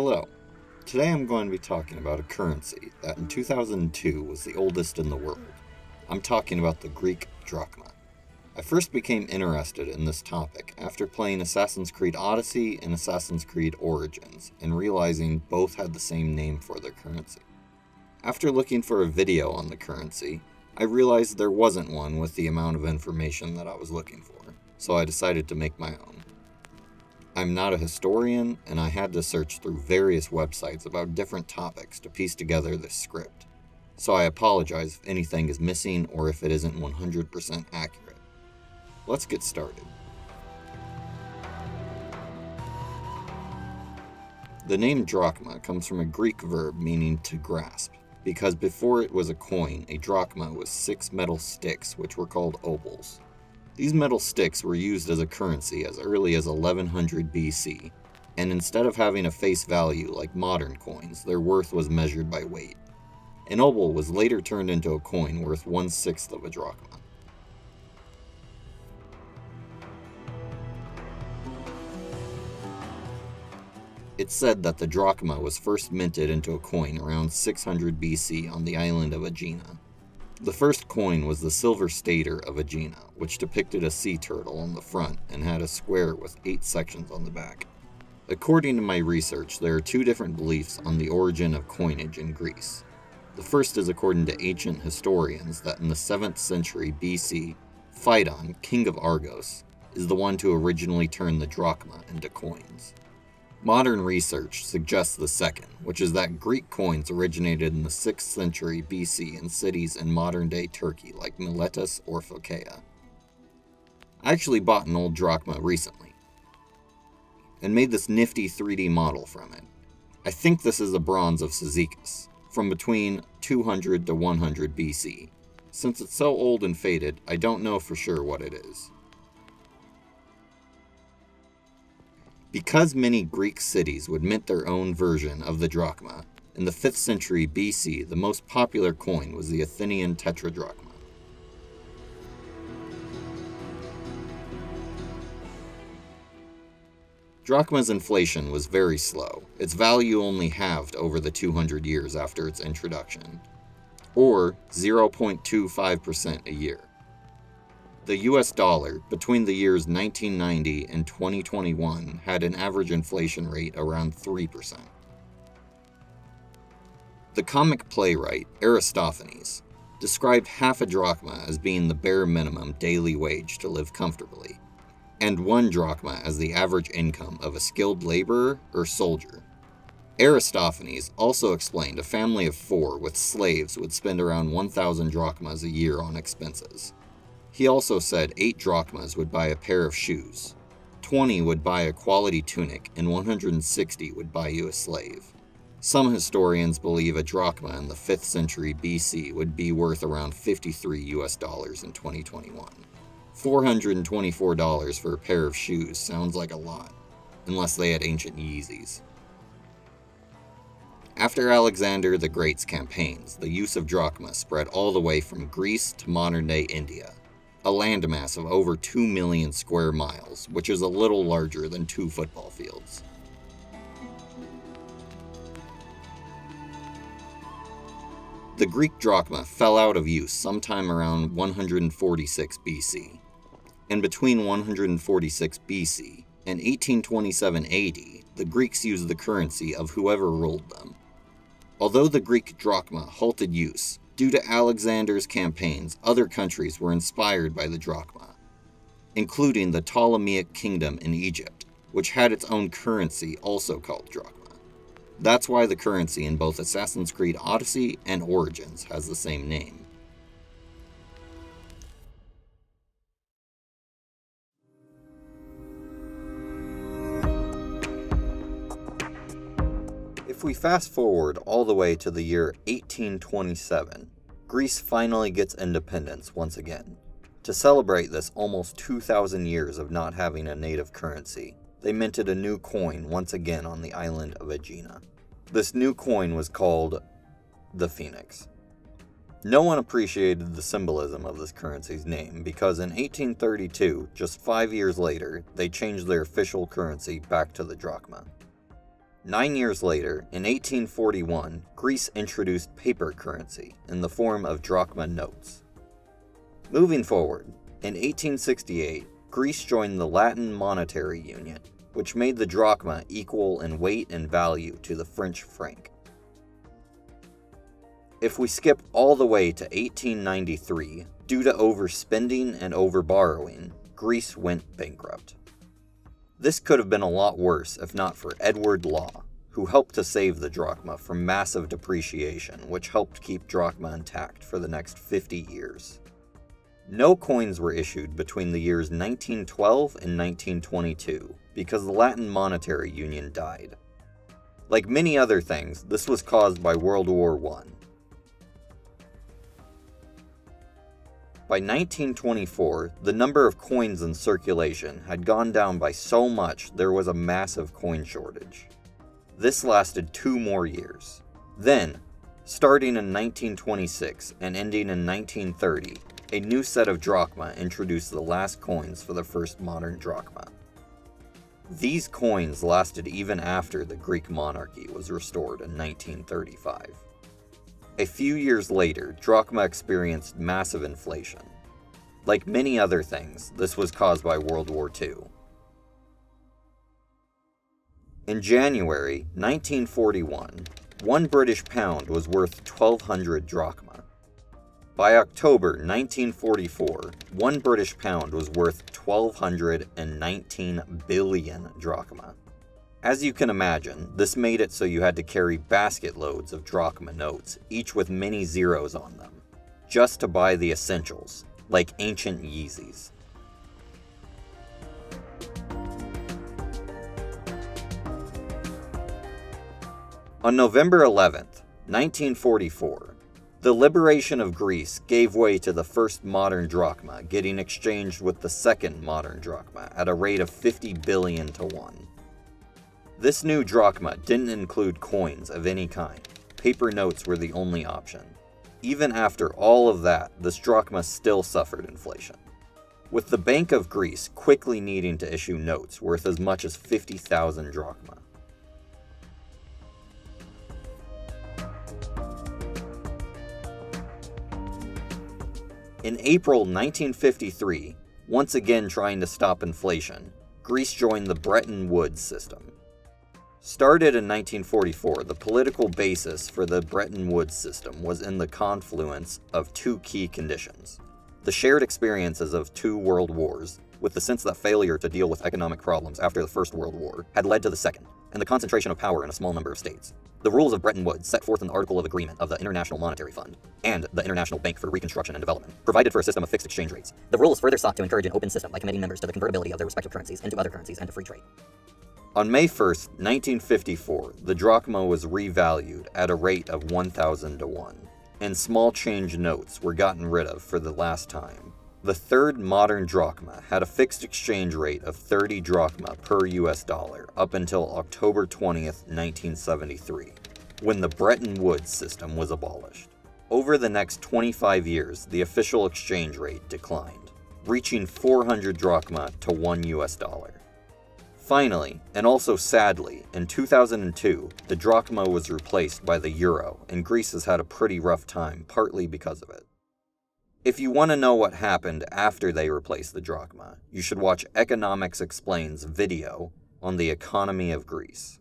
Hello. Today I'm going to be talking about a currency that in 2002 was the oldest in the world. I'm talking about the Greek drachma. I first became interested in this topic after playing Assassin's Creed Odyssey and Assassin's Creed Origins and realizing both had the same name for their currency. After looking for a video on the currency, I realized there wasn't one with the amount of information that I was looking for, so I decided to make my own. I'm not a historian, and I had to search through various websites about different topics to piece together this script, so I apologize if anything is missing or if it isn't 100% accurate. Let's get started. The name drachma comes from a Greek verb meaning to grasp, because before it was a coin, a drachma was 6 metal sticks which were called obols. These metal sticks were used as a currency as early as 1100 BC, and instead of having a face value like modern coins, their worth was measured by weight. An obol was later turned into a coin worth 1/6 of a drachma. It's said that the drachma was first minted into a coin around 600 BC on the island of Aegina. The first coin was the silver stater of Aegina, which depicted a sea turtle on the front and had a square with 8 sections on the back. According to my research, there are 2 different beliefs on the origin of coinage in Greece. The first is according to ancient historians that in the 7th century BC, Phaedon, king of Argos, is the one to originally turn the drachma into coins. Modern research suggests the second, which is that Greek coins originated in the 6th century BC in cities in modern-day Turkey like Miletus or Phocaea. I actually bought an old drachma recently, and made this nifty 3D model from it. I think this is a bronze of Cyzicus, from between 200 to 100 BC. Since it's so old and faded, I don't know for sure what it is. Because many Greek cities would mint their own version of the drachma, in the 5th century BC the most popular coin was the Athenian tetradrachma. Drachma's inflation was very slow. Its value only halved over the 200 years after its introduction, or 0.25% a year. The US dollar, between the years 1990 and 2021, had an average inflation rate around 3%. The comic playwright Aristophanes described half a drachma as being the bare minimum daily wage to live comfortably, and 1 drachma as the average income of a skilled laborer or soldier. Aristophanes also explained a family of 4 with slaves would spend around 1,000 drachmas a year on expenses. He also said 8 drachmas would buy a pair of shoes, 20 would buy a quality tunic, and 160 would buy you a slave. Some historians believe a drachma in the 5th century BC would be worth around $53 US in 2021. $424 for a pair of shoes sounds like a lot, unless they had ancient Yeezys. After Alexander the Great's campaigns, the use of drachma spread all the way from Greece to modern-day India, a landmass of over 2 million square miles, which is a little larger than 2 football fields. The Greek drachma fell out of use sometime around 146 BC, and between 146 BC and 1827 AD, the Greeks used the currency of whoever ruled them. Although the Greek drachma halted use, due to Alexander's campaigns, other countries were inspired by the drachma, including the Ptolemaic kingdom in Egypt, which had its own currency also called drachma. That's why the currency in both Assassin's Creed Odyssey and Origins has the same name. If we fast forward all the way to the year 1827, Greece finally gets independence once again. To celebrate this almost 2,000 years of not having a native currency, they minted a new coin once again on the island of Aegina. This new coin was called the Phoenix. No one appreciated the symbolism of this currency's name because in 1832, just 5 years later, they changed their official currency back to the drachma. 9 years later, in 1841, Greece introduced paper currency in the form of drachma notes. Moving forward, in 1868, Greece joined the Latin Monetary Union, which made the drachma equal in weight and value to the French franc. If we skip all the way to 1893, due to overspending and overborrowing, Greece went bankrupt. This could have been a lot worse if not for Edward Law, who helped to save the drachma from massive depreciation, which helped keep drachma intact for the next 50 years. No coins were issued between the years 1912 and 1922 because the Latin Monetary Union died. Like many other things, this was caused by World War I. By 1924, the number of coins in circulation had gone down by so much there was a massive coin shortage. This lasted 2 more years. Then, starting in 1926 and ending in 1930, a new set of drachma introduced the last coins for the first modern drachma. These coins lasted even after the Greek monarchy was restored in 1935. A few years later, drachma experienced massive inflation. Like many other things, this was caused by World War II. In January 1941, 1 British pound was worth 1,200 drachma. By October 1944, 1 British pound was worth 1,219 billion drachma. As you can imagine, this made it so you had to carry basket loads of drachma notes, each with many zeros on them, just to buy the essentials, like ancient Yeezys. On November 11th, 1944, the liberation of Greece gave way to the first modern drachma getting exchanged with the second modern drachma at a rate of 50 billion to 1. This new drachma didn't include coins of any kind. Paper notes were the only option. Even after all of that, this drachma still suffered inflation, with the Bank of Greece quickly needing to issue notes worth as much as 50,000 drachma. In April 1953, once again trying to stop inflation, Greece joined the Bretton Woods system. Started in 1944, the political basis for the Bretton Woods system was in the confluence of 2 key conditions: the shared experiences of 2 world wars, with the sense that failure to deal with economic problems after the First World War had led to the Second, and the concentration of power in a small number of states. The rules of Bretton Woods, set forth in the Article of Agreement of the International Monetary Fund and the International Bank for Reconstruction and Development, provided for a system of fixed exchange rates. The rules further sought to encourage an open system by committing members to the convertibility of their respective currencies into other currencies and to free trade. On May 1st, 1954, the drachma was revalued at a rate of 1,000 to 1, and small change notes were gotten rid of for the last time. The third modern drachma had a fixed exchange rate of 30 drachma per US dollar up until October 20th, 1973, when the Bretton Woods system was abolished. Over the next 25 years, the official exchange rate declined, reaching 400 drachma to 1 US dollar. Finally, and also sadly, in 2002, the drachma was replaced by the euro, and Greece has had a pretty rough time, partly because of it. If you want to know what happened after they replaced the drachma, you should watch Economics Explain's video on the economy of Greece.